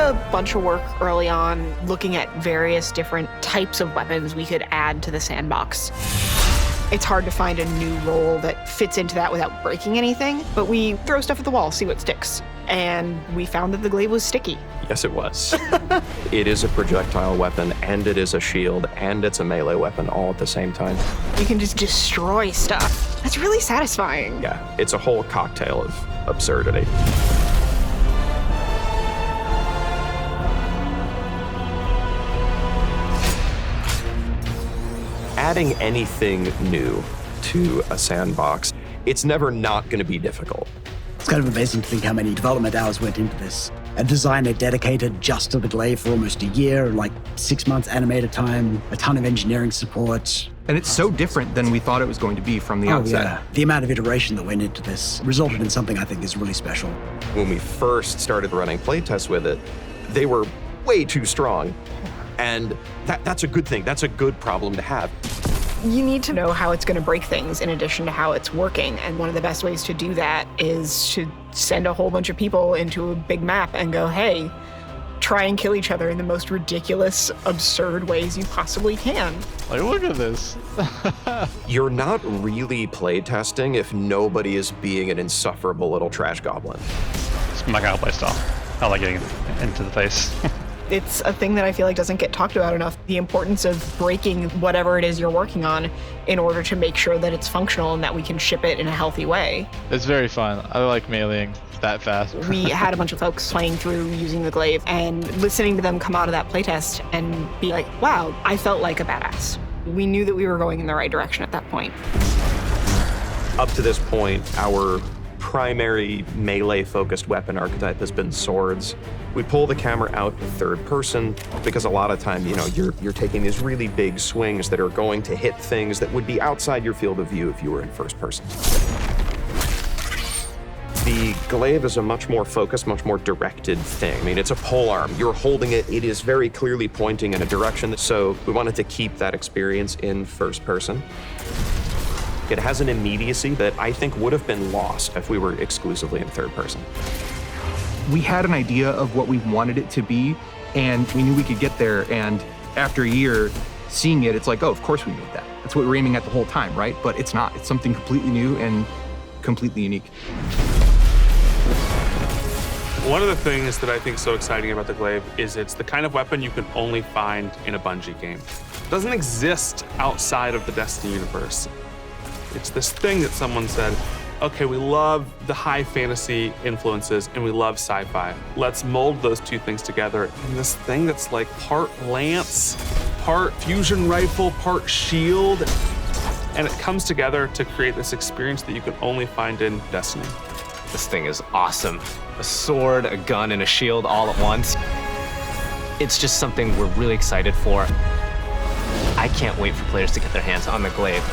a bunch of work early on looking at various different types of weapons we could add to the sandbox. It's hard to find a new role that fits into that without breaking anything, but we throw stuff at the wall, see what sticks. And we found that the glaive was sticky. Yes, it was. It is a projectile weapon, and it is a shield, and it's a melee weapon all at the same time. You can just destroy stuff. That's really satisfying. Yeah, it's a whole cocktail of absurdity. Adding anything new to a sandbox, it's never not going to be difficult. It's kind of amazing to think how many development hours went into this. A designer dedicated just to the glaive for almost a year, like 6 months animator time, a ton of engineering support. And it's so different than we thought it was going to be from the outset. Yeah. The amount of iteration that went into this resulted in something I think is really special. When we first started running playtests with it, they were way too strong. And that's a good thing. That's a good problem to have. You need to know how it's going to break things in addition to how it's working. And one of the best ways to do that is to send a whole bunch of people into a big map and go, hey, try and kill each other in the most ridiculous, absurd ways you possibly can. Like, look at this. You're not really playtesting if nobody is being an insufferable little trash goblin. It's my kind of playstyle. I like getting into the face. It's a thing that I feel like doesn't get talked about enough, the importance of breaking whatever it is you're working on in order to make sure that it's functional and that we can ship it in a healthy way. It's very fun. I like meleeing that fast. We had a bunch of folks playing through using the glaive and listening to them come out of that playtest and be like, wow, I felt like a badass. We knew that we were going in the right direction at that point. Up to this point, our primary melee-focused weapon archetype has been swords. We pull the camera out in third person because a lot of time, you're taking these really big swings that are going to hit things that would be outside your field of view if you were in first person. The glaive is a much more focused, much more directed thing. I mean, it's a pole arm. You're holding it. It is very clearly pointing in a direction. So we wanted to keep that experience in first person. It has an immediacy that I think would have been lost if we were exclusively in third person. We had an idea of what we wanted it to be, and we knew we could get there. And after a year, seeing it, it's like, oh, of course we made that. That's what we were aiming at the whole time, right? But it's not. It's something completely new and completely unique. One of the things that I think is so exciting about the glaive is it's the kind of weapon you can only find in a Bungie game. It doesn't exist outside of the Destiny universe. It's this thing that someone said, okay, we love the high fantasy influences and we love sci-fi. Let's mold those two things together in this thing that's like part lance, part fusion rifle, part shield. And it comes together to create this experience that you can only find in Destiny. This thing is awesome. A sword, a gun, and a shield all at once. It's just something we're really excited for. I can't wait for players to get their hands on the glaive.